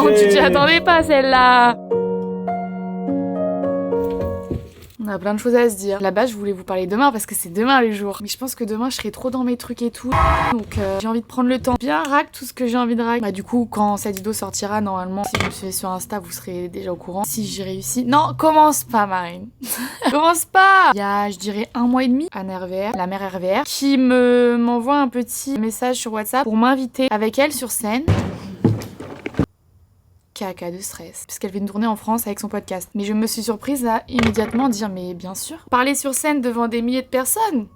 Oh, tu t'y attendais pas celle-là. On a plein de choses à se dire. Là-bas, je voulais vous parler demain parce que c'est demain le jour. Mais je pense que demain, je serai trop dans mes trucs et tout. Donc, j'ai envie de prendre le temps. Bien rack tout ce que j'ai envie de rack. Bah, du coup, quand cette vidéo sortira, normalement, si vous me suivez sur Insta, vous serez déjà au courant. Si j'ai réussi. Non, commence pas, Marine. Commence pas. Il y a, je dirais, 1 mois et demi, Anne RVR, la mère RVR, qui m'envoie un petit message sur WhatsApp pour m'inviter avec elle sur scène. Caca de stress, puisqu'elle fait une tournée en France avec son podcast. Mais je me suis surprise à immédiatement dire mais bien sûr, parler sur scène devant des milliers de personnes.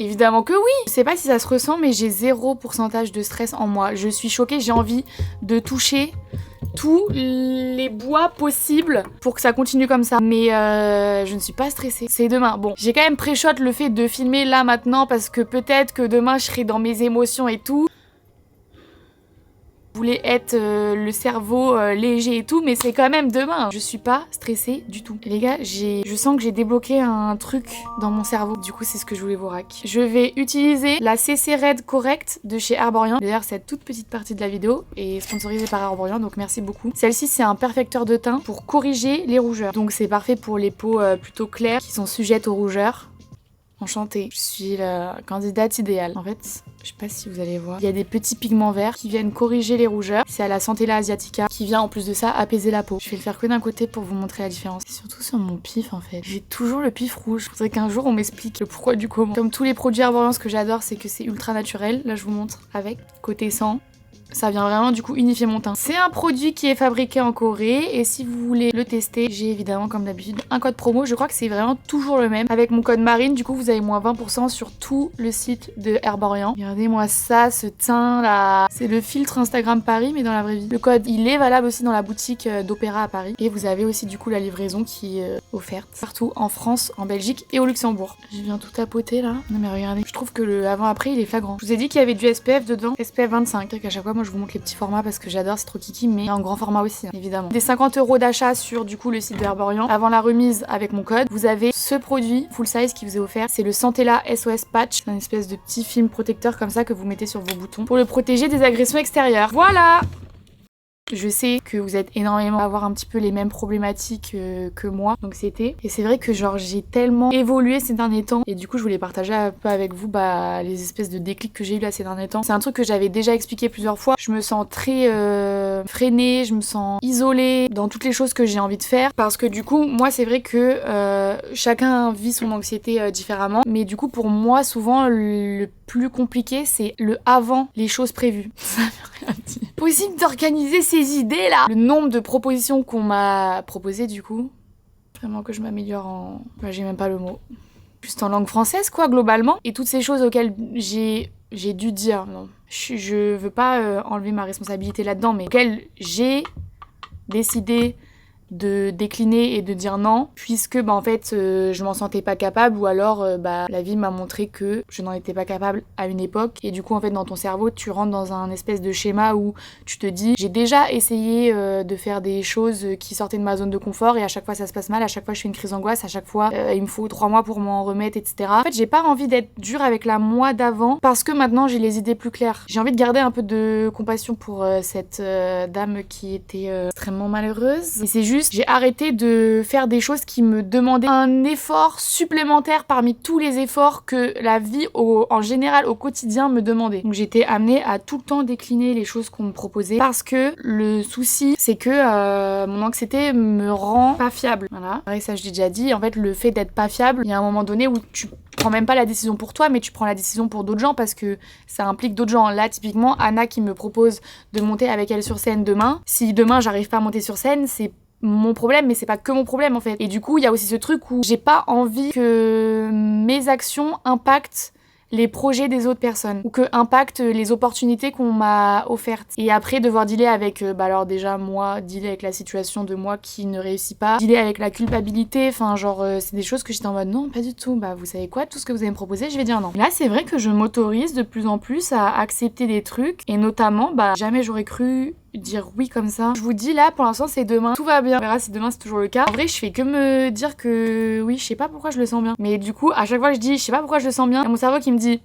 Évidemment que oui. Je sais pas si ça se ressent, mais j'ai 0% de stress en moi. Je suis choquée, j'ai envie de toucher tous les bois possibles pour que ça continue comme ça. Mais je ne suis pas stressée. C'est demain. Bon, j'ai quand même pré-shot le fait de filmer là maintenant parce que peut-être que demain je serai dans mes émotions et tout. Voulais être le cerveau léger et tout, mais c'est quand même demain. Je suis pas stressée du tout. Et les gars, je sens que j'ai débloqué un truc dans mon cerveau. Du coup, c'est ce que je voulais vous rack. Je vais utiliser la CC Red Correct de chez Herborian. D'ailleurs, cette toute petite partie de la vidéo est sponsorisée par Herborian, donc merci beaucoup. Celle-ci, c'est un perfecteur de teint pour corriger les rougeurs. Donc c'est parfait pour les peaux plutôt claires qui sont sujettes aux rougeurs. Enchantée, je suis la candidate idéale. En fait, je sais pas si vous allez voir, il y a des petits pigments verts qui viennent corriger les rougeurs. C'est à la Centella Asiatica qui vient en plus de ça apaiser la peau. Je vais le faire que d'un côté pour vous montrer la différence. C'est surtout sur mon pif en fait. J'ai toujours le pif rouge. Je voudrais qu'un jour on m'explique le pourquoi du comment. Comme tous les produits Herborian, ce que j'adore c'est que c'est ultra naturel. Là je vous montre avec côté 100. Ça vient vraiment du coup unifier mon teint. C'est un produit qui est fabriqué en Corée et si vous voulez le tester, j'ai évidemment comme d'habitude un code promo. Je crois que c'est vraiment toujours le même. Avec mon code Marine, du coup vous avez moins 20% sur tout le site de Herborian. Regardez-moi ça, ce teint là. C'est le filtre Instagram Paris mais dans la vraie vie. Le code il est valable aussi dans la boutique d'Opéra à Paris. Et vous avez aussi du coup la livraison qui est offerte partout en France, en Belgique et au Luxembourg. Je viens tout tapoter là. Non mais regardez, je trouve que le avant-après il est flagrant. Je vous ai dit qu'il y avait du SPF dedans. SPF 25. À chaque fois moi je vous montre les petits formats parce que j'adore, c'est trop kiki, mais en grand format aussi, hein, évidemment. Des 50 € d'achat sur du coup le site de Herborian. Avant la remise avec mon code, vous avez ce produit full size qui vous est offert. C'est le Centella SOS Patch. C'est une espèce de petit film protecteur comme ça que vous mettez sur vos boutons pour le protéger des agressions extérieures. Voilà! Je sais que vous êtes énormément à avoir un petit peu les mêmes problématiques que moi, donc c'était. Et c'est vrai que genre j'ai tellement évolué ces derniers temps et du coup je voulais partager un peu avec vous les espèces de déclics que j'ai eu là ces derniers temps. C'est un truc que j'avais déjà expliqué plusieurs fois. Je me sens très freinée, je me sens isolée dans toutes les choses que j'ai envie de faire parce que du coup moi c'est vrai que chacun vit son anxiété différemment, mais du coup pour moi souvent le plus compliqué c'est le avant les choses prévues. Ça veut rien dire. Possible d'organiser ces idées là. Le nombre de propositions qu'on m'a proposées du coup. Vraiment que je m'améliore en... Bah, j'ai même pas le mot. Juste en langue française quoi globalement. Et toutes ces choses auxquelles j'ai dû dire non. Je veux pas enlever ma responsabilité là-dedans, mais auxquelles j'ai décidé de décliner et de dire non puisque en fait je m'en sentais pas capable ou alors la vie m'a montré que je n'en étais pas capable à une époque et du coup en fait dans ton cerveau tu rentres dans un espèce de schéma où tu te dis j'ai déjà essayé de faire des choses qui sortaient de ma zone de confort et à chaque fois ça se passe mal, à chaque fois je fais une crise d'angoisse, à chaque fois il me faut 3 mois pour m'en remettre etc. En fait j'ai pas envie d'être dure avec la moi d'avant parce que maintenant j'ai les idées plus claires. J'ai envie de garder un peu de compassion pour cette dame qui était extrêmement malheureuse et c'est juste j'ai arrêté de faire des choses qui me demandaient un effort supplémentaire parmi tous les efforts que la vie en général au quotidien me demandait. Donc j'étais amenée à tout le temps décliner les choses qu'on me proposait parce que le souci c'est que mon anxiété me rend pas fiable. Voilà. Pareil, ça je l'ai déjà dit, en fait le fait d'être pas fiable, il y a un moment donné où tu prends même pas la décision pour toi mais tu prends la décision pour d'autres gens parce que ça implique d'autres gens. Là typiquement Anna qui me propose de monter avec elle sur scène demain. Si demain j'arrive pas à monter sur scène, c'est mon problème, mais c'est pas que mon problème en fait. Et du coup, il y a aussi ce truc où j'ai pas envie que mes actions impactent les projets des autres personnes ou que impactent les opportunités qu'on m'a offertes. Et après, devoir dealer avec, alors déjà, moi, dealer avec la situation de moi qui ne réussit pas, dealer avec la culpabilité, enfin, genre, c'est des choses que j'étais en mode non, pas du tout. Bah, vous savez quoi, tout ce que vous allez me proposer, je vais dire non. Là, c'est vrai que je m'autorise de plus en plus à accepter des trucs et notamment, jamais j'aurais cru dire oui comme ça. Je vous dis là pour l'instant c'est demain, tout va bien. On verra si demain c'est toujours le cas. En vrai je fais que me dire que oui je sais pas pourquoi je le sens bien. Mais du coup à chaque fois que je dis je sais pas pourquoi je le sens bien, il y a mon cerveau qui me dit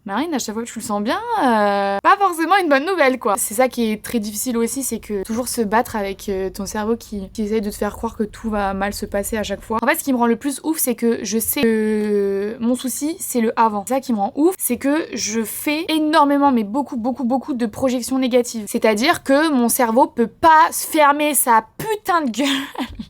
Marine, à chaque fois que tu le sens bien, pas forcément une bonne nouvelle, quoi. C'est ça qui est très difficile aussi, c'est que toujours se battre avec ton cerveau qui essaye de te faire croire que tout va mal se passer à chaque fois. En fait, ce qui me rend le plus ouf, c'est que je sais que mon souci, c'est le avant. C'est ça qui me rend ouf, c'est que je fais énormément, mais beaucoup de projections négatives. C'est-à-dire que mon cerveau peut pas se fermer sa putain de gueule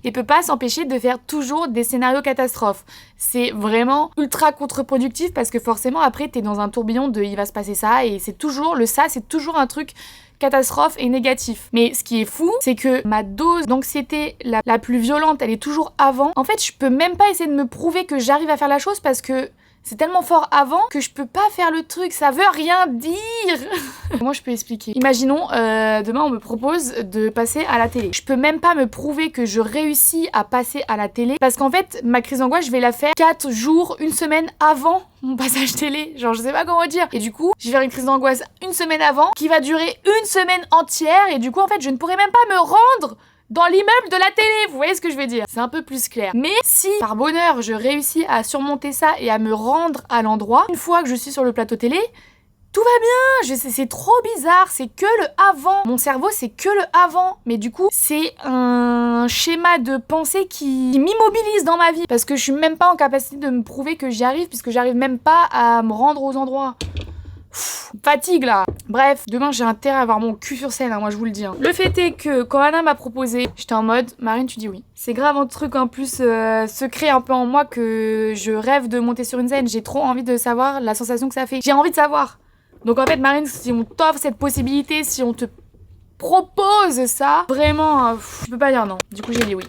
et peut pas s'empêcher de faire toujours des scénarios catastrophes. C'est vraiment ultra contre-productif parce que forcément après t'es dans un tourbillon de il va se passer ça et c'est toujours c'est toujours un truc catastrophe et négatif. Mais ce qui est fou, c'est que ma dose d'anxiété la plus violente, elle est toujours avant. En fait, je peux même pas essayer de me prouver que j'arrive à faire la chose parce que c'est tellement fort avant que je peux pas faire le truc, ça veut rien dire. Comment je peux expliquer? Imaginons, demain on me propose de passer à la télé. Je peux même pas me prouver que je réussis à passer à la télé parce qu'en fait, ma crise d'angoisse, je vais la faire 4 jours, une semaine avant mon passage télé. Genre, je sais pas comment dire. Et du coup, je vais faire une crise d'angoisse une semaine avant qui va durer une semaine entière et du coup, en fait, je ne pourrai même pas me rendre dans l'immeuble de la télé, vous voyez ce que je veux dire? C'est un peu plus clair. Mais si, par bonheur, je réussis à surmonter ça et à me rendre à l'endroit, une fois que je suis sur le plateau télé, tout va bien, c'est trop bizarre, c'est que le avant. Mon cerveau, c'est que le avant. Mais du coup, c'est un schéma de pensée qui m'immobilise dans ma vie. Parce que je suis même pas en capacité de me prouver que j'y arrive, puisque j'arrive même pas à me rendre aux endroits. Fatigue là. Bref, demain j'ai intérêt à avoir mon cul sur scène, hein, moi je vous le dis. Hein. Le fait est que quand Anna m'a proposé, j'étais en mode Marine, tu dis oui. C'est grave un truc en plus secret un peu en moi que je rêve de monter sur une scène. J'ai trop envie de savoir la sensation que ça fait. J'ai envie de savoir. Donc en fait Marine, si on t'offre cette possibilité, si on te propose ça, vraiment, je peux pas dire non. Du coup j'ai dit oui.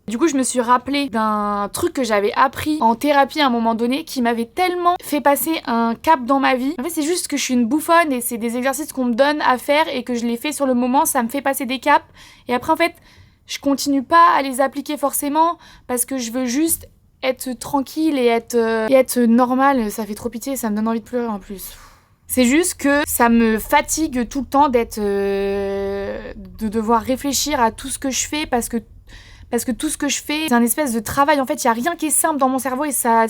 Du coup, je me suis rappelée d'un truc que j'avais appris en thérapie à un moment donné qui m'avait tellement fait passer un cap dans ma vie. En fait, c'est juste que je suis une bouffonne et c'est des exercices qu'on me donne à faire et que je les fais sur le moment, ça me fait passer des caps. Et après, en fait, je continue pas à les appliquer forcément parce que je veux juste être tranquille et être normale. Ça fait trop pitié, ça me donne envie de pleurer en plus. C'est juste que ça me fatigue tout le temps de devoir réfléchir à tout ce que je fais parce que tout ce que je fais, c'est un espèce de travail. En fait, il y a rien qui est simple dans mon cerveau et ça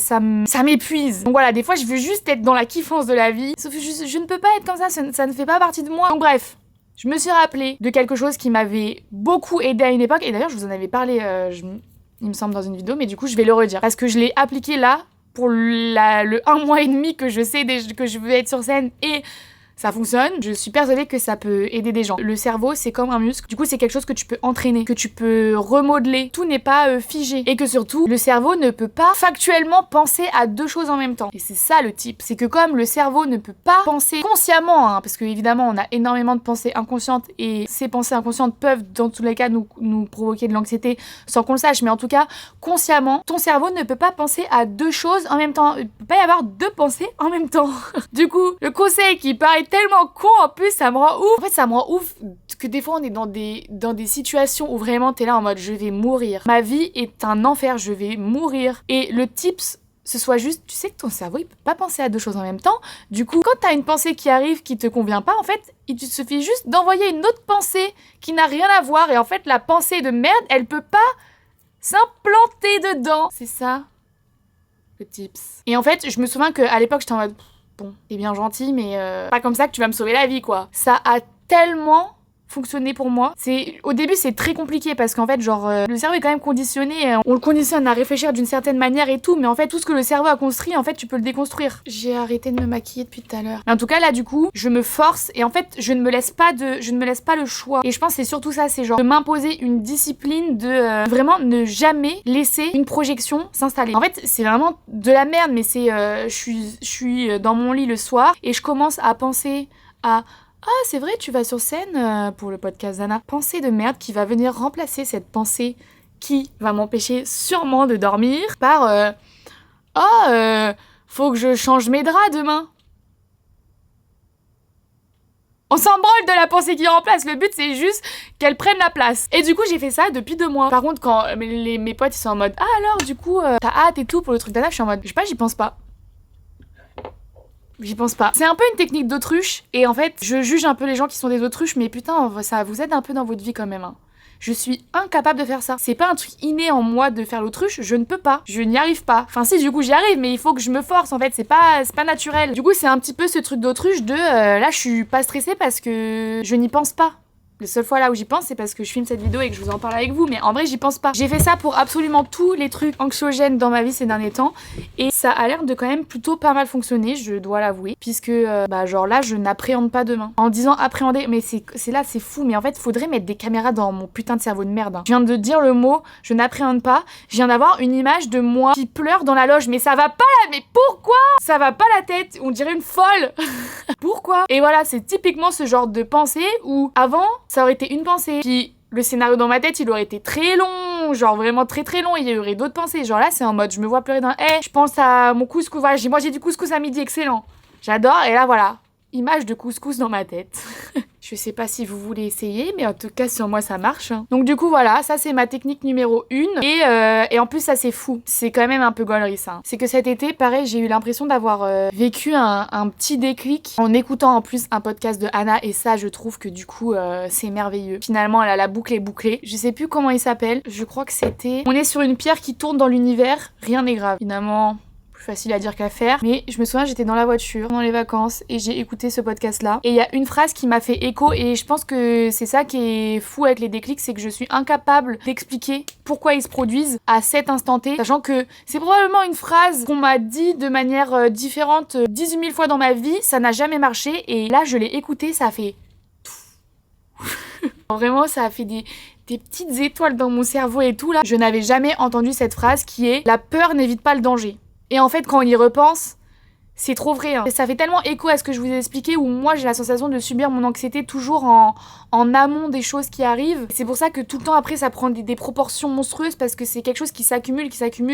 m'épuise. Donc voilà, des fois, je veux juste être dans la kiffance de la vie. Sauf que je ne peux pas être comme ça ne fait pas partie de moi. Donc bref, je me suis rappelée de quelque chose qui m'avait beaucoup aidée à une époque. Et d'ailleurs, je vous en avais parlé, il me semble, dans une vidéo. Mais du coup, je vais le redire. Parce que je l'ai appliqué là, pour le 1 mois et demi que je sais que je veux être sur scène et... ça fonctionne, je suis persuadée que ça peut aider des gens. Le cerveau, c'est comme un muscle. Du coup, c'est quelque chose que tu peux entraîner, que tu peux remodeler. Tout n'est pas figé. Et que surtout, le cerveau ne peut pas factuellement penser à 2 choses en même temps. Et c'est ça le type. C'est que comme le cerveau ne peut pas penser consciemment, hein, parce que évidemment, on a énormément de pensées inconscientes et ces pensées inconscientes peuvent, dans tous les cas, nous provoquer de l'anxiété sans qu'on le sache. Mais en tout cas, consciemment, ton cerveau ne peut pas penser à 2 choses en même temps. Il peut pas y avoir 2 pensées en même temps. Du coup, le conseil qui paraît tellement con en plus, ça me rend ouf. En fait, ça me rend ouf que des fois on est dans des situations où vraiment t'es là en mode je vais mourir. Ma vie est un enfer, je vais mourir. Et le tips, ce soit juste, tu sais que ton cerveau il peut pas penser à 2 choses en même temps. Du coup, quand t'as une pensée qui arrive qui te convient pas, en fait, il te suffit juste d'envoyer une autre pensée qui n'a rien à voir. Et en fait, la pensée de merde, elle peut pas s'implanter dedans. C'est ça, le tips. Et en fait, je me souviens qu'à l'époque, j'étais en mode... bon, t'es bien gentil, mais pas comme ça que tu vas me sauver la vie, quoi. Ça a tellement fonctionné pour moi. Au début, c'est très compliqué parce qu'en fait, genre, le cerveau est quand même conditionné. On le conditionne à réfléchir d'une certaine manière et tout, mais en fait, tout ce que le cerveau a construit, en fait, tu peux le déconstruire. J'ai arrêté de me maquiller depuis tout à l'heure. Mais en tout cas, là, du coup, je me force et en fait, je ne me laisse pas le choix. Et je pense que c'est surtout ça, c'est genre de m'imposer une discipline de vraiment ne jamais laisser une projection s'installer. En fait, c'est vraiment de la merde, mais c'est, je suis dans mon lit le soir et je commence à penser à ah, c'est vrai, tu vas sur scène pour le podcast d'Anna. Pensée de merde qui va venir remplacer cette pensée qui va m'empêcher sûrement de dormir par faut que je change mes draps demain. On s'en branle de la pensée qui remplace. Le but, c'est juste qu'elle prenne la place. Et du coup, j'ai fait ça depuis 2 mois. Par contre, quand mes potes ils sont en mode ah alors, du coup, t'as hâte et tout pour le truc d'Anna, je suis en mode je sais pas, j'y pense pas. J'y pense pas. C'est un peu une technique d'autruche et en fait, je juge un peu les gens qui sont des autruches mais putain, ça vous aide un peu dans votre vie quand même. Hein. Je suis incapable de faire ça. C'est pas un truc inné en moi de faire l'autruche, je ne peux pas. Je n'y arrive pas. Enfin si, du coup j'y arrive, mais il faut que je me force en fait, c'est pas naturel. Du coup c'est un petit peu ce truc d'autruche de là je suis pas stressée parce que je n'y pense pas. La seule fois là où j'y pense, c'est parce que je filme cette vidéo et que je vous en parle avec vous, mais en vrai j'y pense pas. J'ai fait ça pour absolument tous les trucs anxiogènes dans ma vie ces derniers temps, et ça a l'air de quand même plutôt pas mal fonctionner, je dois l'avouer, puisque genre là je n'appréhende pas demain. En disant appréhender, mais c'est là, c'est fou, mais en fait faudrait mettre des caméras dans mon putain de cerveau de merde. Hein. Je viens de dire le mot, je n'appréhende pas, je viens d'avoir une image de moi qui pleure dans la loge, mais ça va pas là, mais pourquoi? Ça va pas la tête, on dirait une folle. Pourquoi? Et voilà, c'est typiquement ce genre de pensée où avant ça aurait été une pensée, puis le scénario dans ma tête il aurait été très long, genre vraiment très très long, il y aurait d'autres pensées, genre là c'est en mode je me vois pleurer dans je pense à mon couscous, voilà, j'ai mangé du couscous à midi, excellent, j'adore, et là voilà, image de couscous dans ma tête. Je sais pas si vous voulez essayer, mais en tout cas sur moi ça marche. Hein. Donc du coup voilà, ça c'est ma technique numéro 1. Et en plus ça c'est fou, c'est quand même un peu gaulerie ça. C'est que cet été, pareil, j'ai eu l'impression d'avoir vécu un petit déclic en écoutant en plus un podcast de Anna, et ça je trouve que du coup c'est merveilleux. Finalement elle a la boucle est bouclée. Je sais plus comment il s'appelle, je crois que c'était On est sur une pierre qui tourne dans l'univers, rien n'est grave. Finalement... facile à dire qu'à faire, mais je me souviens j'étais dans la voiture pendant les vacances et j'ai écouté ce podcast là et il y a une phrase qui m'a fait écho, et je pense que c'est ça qui est fou avec les déclics, c'est que je suis incapable d'expliquer pourquoi ils se produisent à cet instant T, sachant que c'est probablement une phrase qu'on m'a dit de manière différente 18 000 fois dans ma vie, ça n'a jamais marché, et là je l'ai écouté, ça a fait vraiment ça a fait des petites étoiles dans mon cerveau et tout là. Je n'avais jamais entendu cette phrase qui est la peur n'évite pas le danger. Et en fait, quand on y repense, c'est trop vrai. Hein. Ça fait tellement écho à ce que je vous ai expliqué, où moi j'ai la sensation de subir mon anxiété toujours en amont des choses qui arrivent. C'est pour ça que tout le temps après ça prend des proportions monstrueuses, parce que c'est quelque chose qui s'accumule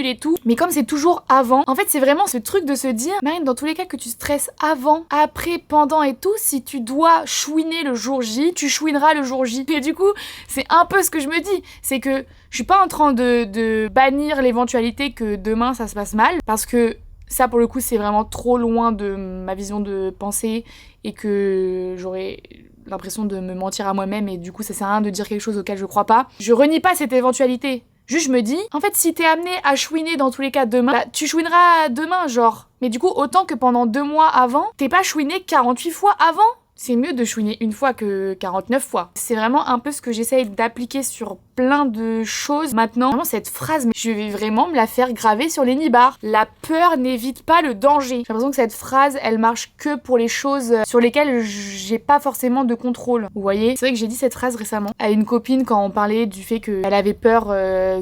et tout. Mais comme c'est toujours avant, en fait c'est vraiment ce truc de se dire, Marine, dans tous les cas que tu stresses avant, après, pendant et tout, si tu dois chouiner le jour J, tu chouineras le jour J. Et du coup, c'est un peu ce que je me dis. C'est que je suis pas en train de bannir l'éventualité que demain ça se passe mal, parce que ça pour le coup c'est vraiment trop loin de ma vision de pensée, et que j'aurais l'impression de me mentir à moi-même, et du coup ça sert à rien de dire quelque chose auquel je crois pas. Je renie pas cette éventualité. Juste je me dis, en fait si t'es amené à chouiner dans tous les cas demain, bah tu chouineras demain genre. Mais du coup autant que pendant 2 mois avant, t'es pas chouiné 48 fois avant. C'est mieux de chouiner une fois que 49 fois. C'est vraiment un peu ce que j'essaye d'appliquer sur plein de choses. Maintenant, vraiment cette phrase, mais je vais vraiment me la faire graver sur les nibards. La peur n'évite pas le danger. J'ai l'impression que cette phrase, elle marche que pour les choses sur lesquelles j'ai pas forcément de contrôle. Vous voyez? C'est vrai que j'ai dit cette phrase récemment à une copine quand on parlait du fait qu'elle avait peur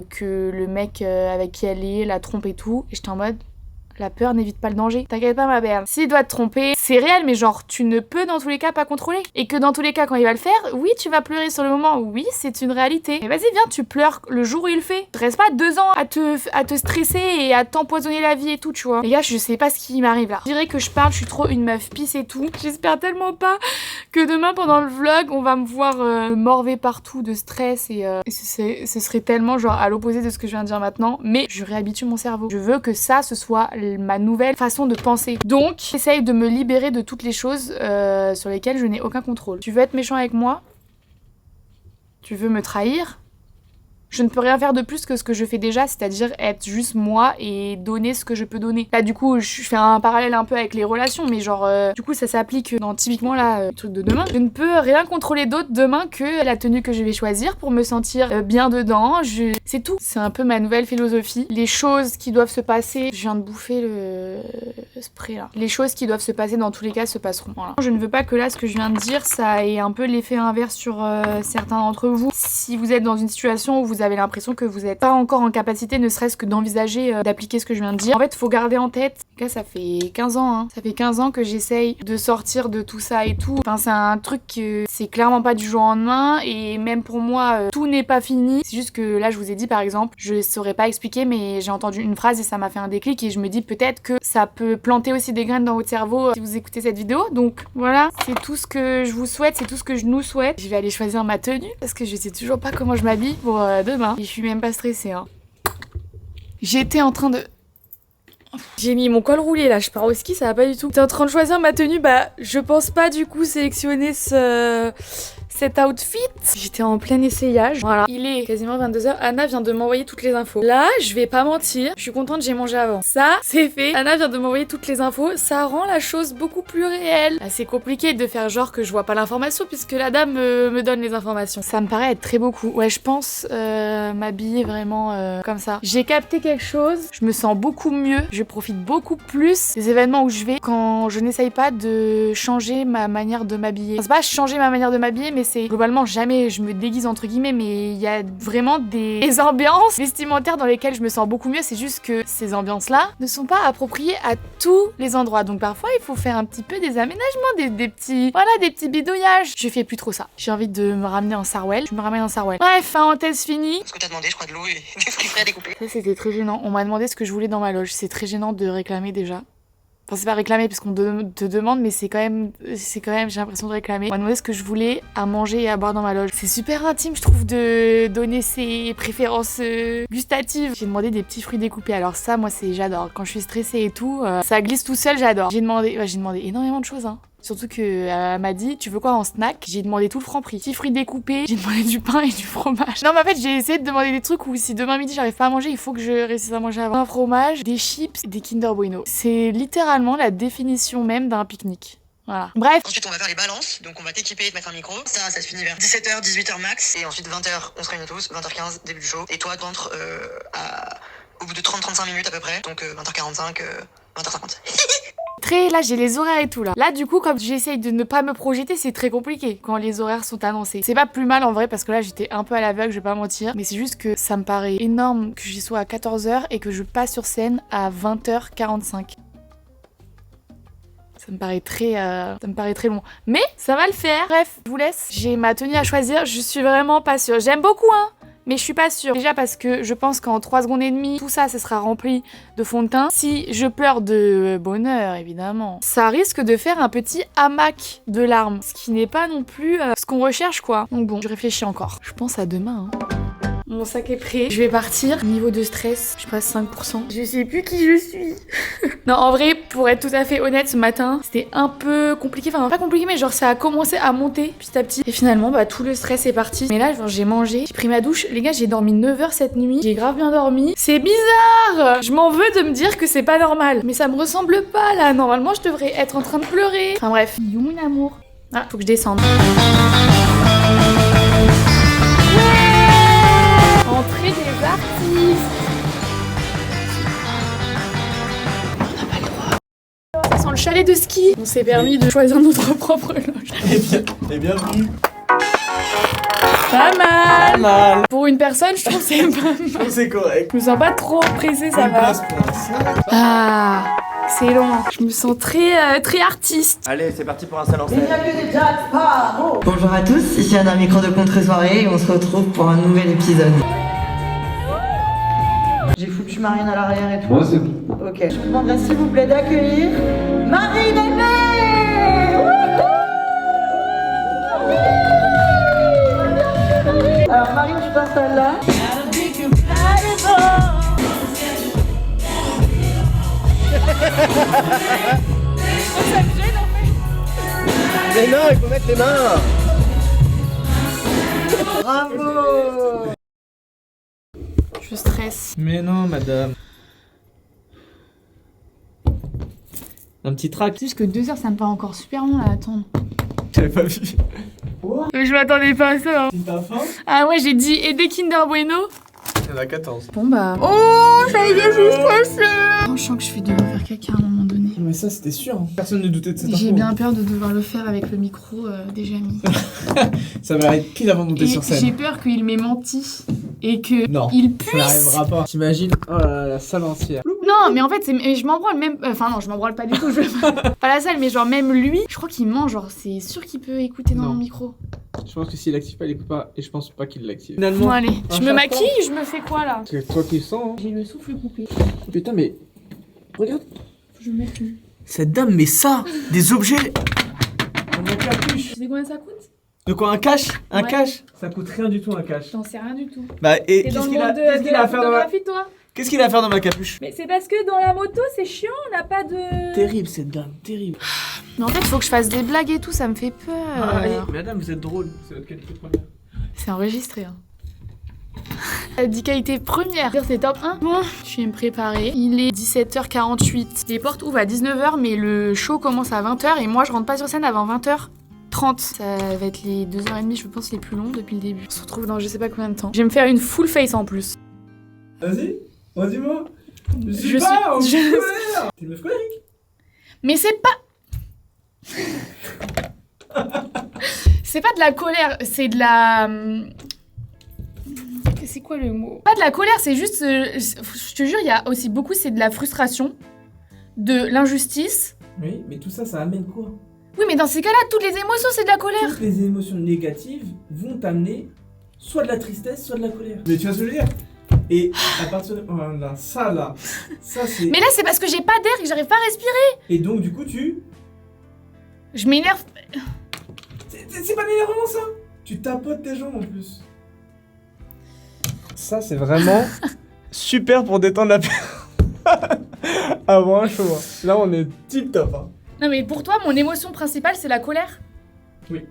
que le mec avec qui elle est la trompe et tout. Et j'étais en mode... la peur n'évite pas le danger. T'inquiète pas ma belle. S'il doit te tromper, c'est réel, mais genre tu ne peux dans tous les cas pas contrôler. Et que dans tous les cas quand il va le faire, oui tu vas pleurer sur le moment, oui c'est une réalité. Mais vas-y viens, tu pleures le jour où il le fait. Tu restes pas 2 ans à te stresser et à t'empoisonner la vie et tout, tu vois. Les gars, je sais pas ce qui m'arrive là. Je dirais que je parle, je suis trop une meuf pisse et tout. J'espère tellement pas que demain pendant le vlog on va me voir morver partout de stress, et ce serait tellement genre à l'opposé de ce que je viens de dire maintenant. Mais je réhabitue mon cerveau. Je veux que ça ce soit ma nouvelle façon de penser. Donc, j'essaye de me libérer de toutes les choses sur lesquelles je n'ai aucun contrôle. Tu veux être méchant avec moi? Tu veux me trahir? Je ne peux rien faire de plus que ce que je fais déjà, c'est-à-dire être juste moi et donner ce que je peux donner. Là du coup je fais un parallèle un peu avec les relations, mais genre du coup ça s'applique dans typiquement là le truc de demain. Je ne peux rien contrôler d'autre demain que la tenue que je vais choisir pour me sentir bien dedans. C'est tout. C'est un peu ma nouvelle philosophie. Les choses qui doivent se passer... Je viens de bouffer le spray là. Les choses qui doivent se passer dans tous les cas se passeront. Voilà. Je ne veux pas que là ce que je viens de dire ça ait un peu l'effet inverse sur certains d'entre vous. Si vous êtes dans une situation où vous avez l'impression que vous n'êtes pas encore en capacité ne serait-ce que d'envisager d'appliquer ce que je viens de dire. En fait, faut garder en tête, là, ça fait 15 ans, hein. Ça fait 15 ans que j'essaye de sortir de tout ça et tout. Enfin, c'est un truc que c'est clairement pas du jour au lendemain, et même pour moi, tout n'est pas fini. C'est juste que là, je vous ai dit, par exemple, je saurais pas expliquer, mais j'ai entendu une phrase et ça m'a fait un déclic, et je me dis peut-être que ça peut planter aussi des graines dans votre cerveau si vous écoutez cette vidéo. Donc voilà, c'est tout ce que je vous souhaite, c'est tout ce que je nous souhaite. Je vais aller choisir ma tenue parce que je sais toujours pas comment je m'habille pour demain. Et je suis même pas stressée, hein. J'étais en train de... J'ai mis mon col roulé là, je pars au ski, ça va pas du tout. T'es en train de choisir ma tenue, bah je pense pas du coup sélectionner cet outfit. J'étais en plein essayage. Voilà. Il est quasiment 22h. Anna vient de m'envoyer toutes les infos. Là, je vais pas mentir. Je suis contente, j'ai mangé avant. Ça, c'est fait. Anna vient de m'envoyer toutes les infos. Ça rend la chose beaucoup plus réelle. Là, c'est compliqué de faire genre que je vois pas l'information puisque la dame me donne les informations. Ça me paraît être très beaucoup. Ouais, je pense m'habiller vraiment comme ça. J'ai capté quelque chose. Je me sens beaucoup mieux. Je profite beaucoup plus des événements où je vais quand je n'essaye pas de changer ma manière de m'habiller. Enfin, c'est pas changer ma manière de m'habiller, mais c'est globalement jamais je me déguise entre guillemets, mais il y a vraiment des ambiances vestimentaires dans lesquelles je me sens beaucoup mieux. C'est juste que ces ambiances-là ne sont pas appropriées à tous les endroits. Donc parfois il faut faire un petit peu des aménagements, des petits bidouillages. Je fais plus trop ça. J'ai envie de me ramener en Sarwell. Je me ramène en Sarwell. Bref, parenthèse finie. Ce que t'as demandé, je crois, de l'eau et des fruits frais découpés. Ça c'était très gênant. On m'a demandé ce que je voulais dans ma loge. C'est très gênant de réclamer déjà. Enfin, c'est pas réclamer puisqu'on te demande, mais c'est quand même, j'ai l'impression de réclamer. On m'a demandé ce que je voulais à manger et à boire dans ma loge. C'est super intime, je trouve, de donner ses préférences gustatives. J'ai demandé des petits fruits découpés. Alors ça, moi, j'adore. Quand je suis stressée et tout, ça glisse tout seul, j'adore. J'ai demandé énormément de choses, hein. Surtout que m'a dit, tu veux quoi en snack? J'ai demandé tout le franc prix. Petits fruits découpés, j'ai demandé du pain et du fromage. Non mais en fait j'ai essayé de demander des trucs où si demain midi j'arrive pas à manger, il faut que je réussisse à manger avant. Un fromage, des chips, des Kinder Bueno. C'est littéralement la définition même d'un pique-nique. Voilà. Bref. Ensuite, on va faire les balances. Donc, on va t'équiper et te mettre un micro. Ça se finit vers 17h, 18h max. Et ensuite, 20h, on se réunit tous. 20h15, début du show. Et toi, t'entres au bout de 30-35 minutes à peu près. Donc, 20h45, 20h50. Là j'ai les horaires et tout là. Là du coup comme j'essaye de ne pas me projeter, c'est très compliqué quand les horaires sont annoncés. C'est pas plus mal en vrai parce que là j'étais un peu à l'aveugle, je vais pas mentir. Mais c'est juste que ça me paraît énorme que j'y sois à 14h et que je passe sur scène à 20h45. Ça me paraît très long. Mais ça va le faire. Bref, je vous laisse. J'ai ma tenue à choisir, je suis vraiment pas sûre. J'aime beaucoup hein. Mais je suis pas sûre. Déjà parce que je pense qu'en 3 secondes et demie, tout ça sera rempli de fond de teint. Si je pleure de bonheur, évidemment, ça risque de faire un petit hamac de larmes. Ce qui n'est pas non plus ce qu'on recherche, quoi. Donc bon, je réfléchis encore. Je pense à demain, hein. Mon sac est prêt, je vais partir. Niveau de stress, je passe 5%. Je sais plus qui je suis. Non, en vrai, pour être tout à fait honnête, ce matin, c'était un peu compliqué. Enfin, pas compliqué, mais genre ça a commencé à monter petit à petit. Et finalement, bah tout le stress est parti. Mais là, genre, j'ai mangé, j'ai pris ma douche. Les gars, j'ai dormi 9 heures cette nuit. J'ai grave bien dormi. C'est bizarre. Je m'en veux de me dire que c'est pas normal. Mais ça me ressemble pas là. Normalement, je devrais être en train de pleurer. Enfin bref. Yo, mon amour. Ah, faut que je descende. Entrée des artistes. On n'a pas le droit. Ça sent le chalet de ski. On s'est permis de choisir notre propre loge. Et bienvenue. Pas mal. Pas mal. Pour une personne, je trouve que c'est pas mal. C'est correct. Je me sens pas trop pressée, ça Une va. place pour ça. Ah, c'est long. Je me sens très artiste. Allez, c'est parti pour un salon. Bonjour à tous, ici un micro de contre-soirée et on se retrouve pour un nouvel épisode. J'ai foutu Marine à l'arrière et tout. Moi, c'est bon. Ok. Je vous demanderai s'il vous plaît d'accueillir Marine Aimée. Alors Marine, tu t'installes là. Mais non, il faut mettre les mains. Bravo. Je stresse. Mais non, madame. Un petit track. C'est juste que 2 heures, ça me paraît encore super long à attendre. J'avais pas vu. Je m'attendais pas à ça. Hein. T'as faim? Ah ouais, j'ai dit et des Kinder Bueno. Il y en a 14. Bon bah. Oh, j'avais déjà juste stressé. Je sens que je vais devoir faire caca à un moment donné. Mais ça, c'était sûr. Hein. Personne ne doutait de cette info. J'ai bien peur de devoir le faire avec le micro déjà mis. Ça va être pile avant de monter Et sur scène. j'ai peur qu'il m'ait menti et que Non, il ça puisse. n'arrivera pas. T'imagines? Oh là là, la salle entière. Non, mais en fait, je m'en branle même. Enfin, non, je m'en branle pas du tout. Pas la salle, mais genre, même lui, je crois qu'il ment. Genre, c'est sûr qu'il peut écouter dans Non. mon micro. Je pense que s'il l'active pas, il écoute pas. Et je pense pas qu'il l'active. Bon, Finalement, allez, un je me chaton. maquille, je me fais quoi là? c'est toi qui le sens. Hein. J'ai le souffle coupé. Putain, mais. Regarde. Je me mets plus. Cette dame, mais ça, des objets. On met capuche. Tu sais combien ça coûte? De quoi, un cash? Un Ouais. cash? Ça coûte rien du tout, un cash. J'en sais rien du tout. Bah, et T'es dans qu'est-ce le qu'il a, monde qu'est-ce de qu'il a la à faire dans la... photographie, toi? Qu'est-ce qu'il a à faire dans ma capuche? Mais c'est parce que dans la moto, c'est chiant, on n'a pas de... Terrible cette dame, terrible. Mais en fait, faut que je fasse des blagues et tout, ça me fait peur. Ah, allez, madame, vous êtes drôle, c'est votre qualité première. C'est enregistré, hein. Elle dit qualité première, c'est top 1. Bon, je vais me préparer. Il est 17h48. Les portes ouvrent à 19h, mais le show commence à 20h et moi je rentre pas sur scène avant 20h30. Ça va être les 2h30, je pense, les plus longs depuis le début. On se retrouve dans je sais pas combien de temps. Je vais me faire une full face en plus. Vas-y, dis-moi. Je suis pas en colère. T'es une meuf colérique. Mais c'est pas... c'est pas de la colère, c'est de la... C'est quoi le mot? Pas de la colère, c'est juste... je te jure, il y a aussi beaucoup, c'est de la frustration, de l'injustice. Oui, mais tout ça, ça amène quoi? Oui, mais dans ces cas-là, toutes les émotions, c'est de la colère. Toutes les émotions négatives vont t'amener soit de la tristesse, soit de la colère. Mais tu vois ce que je veux dire? Et à partir de... Voilà, ça c'est... Mais là, c'est parce que j'ai pas d'air et que j'arrive pas à respirer. Et donc, du coup, Je m'énerve. C'est pas l'énervement, ça. Tu tapotes tes jambes, en plus. Ça, c'est vraiment super pour détendre la personne avant un show. Hein. Là, on est tip top. Hein. Non, mais pour toi, mon émotion principale, c'est la colère? Oui.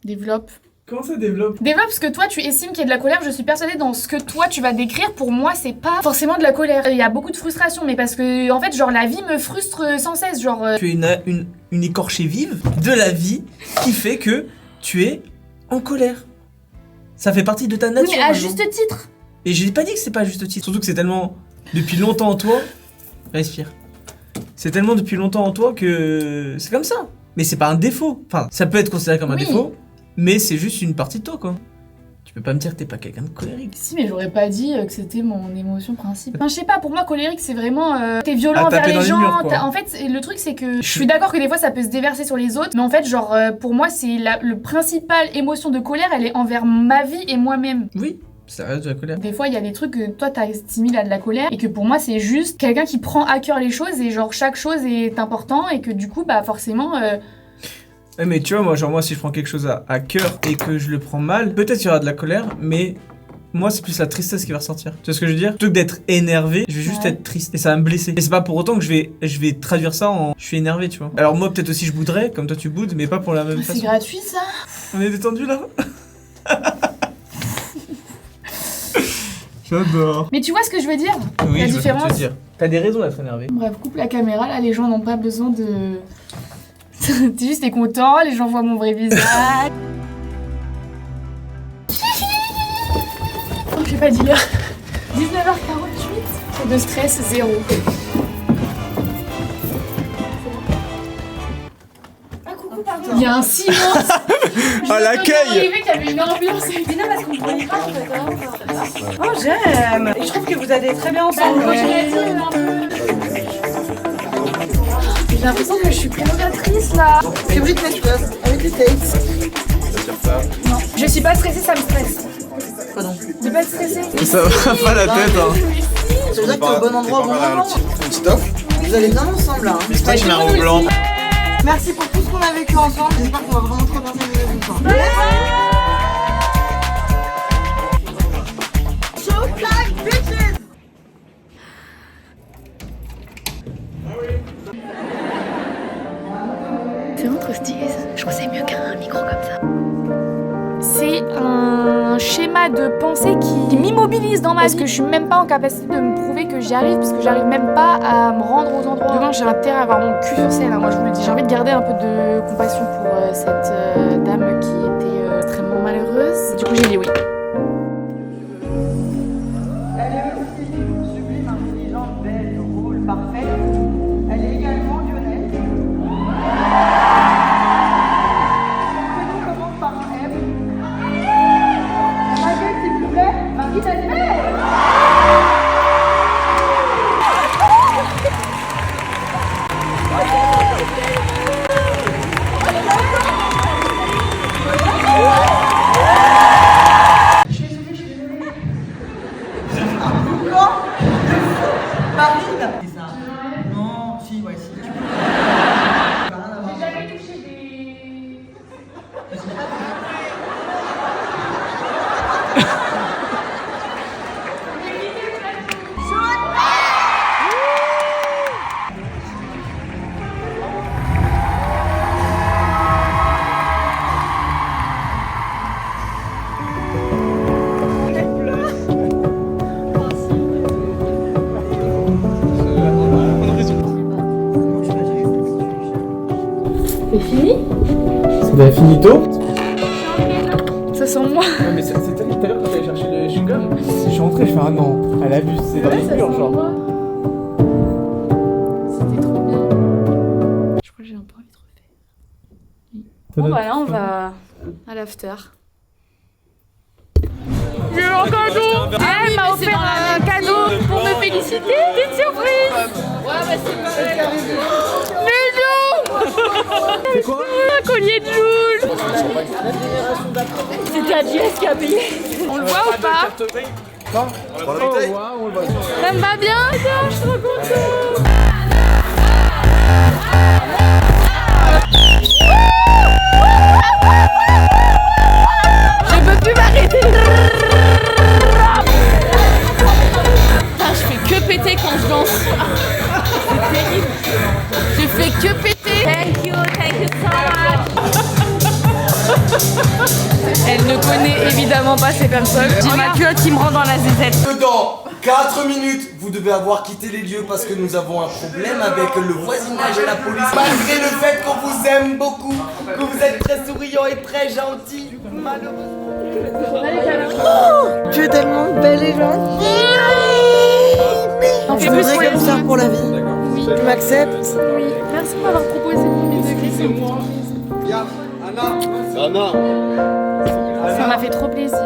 Développe. Comment ça développe? Développe parce que toi, tu estimes qu'il y a de la colère. Je suis persuadée dans ce que toi, tu vas décrire. Pour moi, c'est pas forcément de la colère. Il y a beaucoup de frustration, mais parce que, en fait, genre, la vie me frustre sans cesse. Genre. Tu es une écorchée vive de la vie qui fait que tu es en colère. Ça fait partie de ta nature. Oui, mais à maintenant. juste titre. Et j'ai pas dit que c'est pas à juste titre. Surtout que c'est tellement depuis longtemps en toi. Respire. C'est tellement depuis longtemps en toi que c'est comme ça. Mais c'est pas un défaut. Enfin, ça peut être considéré comme un Oui. défaut, mais c'est juste une partie de toi, quoi. Tu peux pas me dire que t'es pas quelqu'un de colérique. Si, mais j'aurais pas dit que c'était mon émotion principale. Enfin, je sais pas, pour moi, colérique, c'est vraiment... t'es violent À envers taper les dans les gens. murs, quoi. En fait, le truc, c'est que je suis d'accord que des fois, ça peut se déverser sur les autres. Mais en fait, genre, pour moi, c'est le principal émotion de colère, elle est envers ma vie et moi-même. Oui, ça reste de la colère. Des fois, il y a des trucs que toi, t'assimiles à de la colère. Et que pour moi, c'est juste quelqu'un qui prend à cœur les choses. Et genre, chaque chose est important. Et que du coup, bah forcément... Ouais, mais tu vois, moi, si je prends quelque chose à cœur et que je le prends mal, peut-être il y aura de la colère, mais moi, c'est plus la tristesse qui va ressortir. Tu vois ce que je veux dire? Plutôt que d'être énervé, je vais juste être triste et ça va me blesser. Et c'est pas pour autant que je vais traduire ça en je suis énervé, tu vois. Alors moi, peut-être aussi je bouderais, comme toi tu boudes, mais pas pour la même C'est façon. gratuit, ça. On est détendu là? J'adore. Mais tu vois ce que je veux dire? Oui, La je vois ce que tu différence. veux dire. T'as des raisons d'être énervé. Bref, coupe la caméra, là, les gens n'ont pas besoin de... T'es juste t'es content, les gens voient mon vrai visage. Oh, j'ai pas dit l'heure. 19h48. De stress, zéro. Ah, coucou, pardon. Il y a un silence. Ah, l'accueil. Arrivé qu'il y avait une ambiance. Mais non, parce qu'on ne connaît pas en fait. Hein. Oh, j'aime. Et je trouve que vous allez très bien ensemble. Moi, je l'ai dit, un peu. J'ai l'impression que je suis présentatrice là. C'est Britney Spears avec les Tates. Non, je suis pas stressée, ça me stresse. Quoi donc? De pas être stressée. Ça va pas la tête, hein. Ça veut dire que t'es au bon endroit au bon moment. Vous allez bien ensemble là. Hein. Mais toi, tu mets un blanc. Merci pour tout ce qu'on a vécu ensemble. J'espère qu'on va vraiment trop bien s'amuser avec vous. Showtime, bitches! C'est vraiment trop stylé ça. Je crois que c'est mieux qu'un micro comme ça. C'est un schéma de pensée qui m'immobilise dans ma vie. Parce que je suis même pas en capacité de me prouver que j'y arrive, parce que j'arrive même pas à me rendre aux endroits. Demain, j'ai intérêt à avoir mon cul sur scène, hein. Moi je vous le dis. J'ai envie de garder un peu de compassion pour cette dame qui était extrêmement malheureuse. Du coup, j'ai dit oui. Elle est aussi sublime, intelligente, belle, drôle, parfaite. Elle est également lyonnaise. Son prénom commence par un M. Marie, s'il vous plaît, Marie Daniel. C'est de la finito. Ça sent moi. Ouais, mais c'était tout à l'heure quand t'allais chercher le chewing-gum. Je suis rentré, je fais ah non, elle abuse, c'est dans les murs genre. C'était trop bien. Je crois que j'ai un peu envie de refaire. Bon bah là on va à l'after. J'ai eu un cadeau. Elle m'a offert un cadeau pour me féliciter. C'est une surprise. Ouais bah c'est pas. Mais non. C'est quoi? Un collier de Joule. C'est ta JS qui a payé. On le voit ou pas? Non. Oh, wow, on le voit. Ça me va bien, tiens, je suis trop contente. Je peux plus m'arrêter. Putain, je fais que péter quand je danse. C'est terrible. Je fais que péter. Thank you so much. Elle ne connaît évidemment pas ces personnes. J'ai ma culotte qui me rend dans la zézette. Dans 4 minutes, vous devez avoir quitté les lieux parce que nous avons un problème avec le voisinage et la police. Malgré le fait qu'on vous aime beaucoup, que vous êtes très souriant et très gentil, malheureusement. Tu es tellement belle et gentille. On fait Je plus voudrais pour les comme ça autres. pour la vie. Tu m'acceptes? Oui. Merci de m'avoir proposé mon degré. Anna. Ça m'a fait trop plaisir.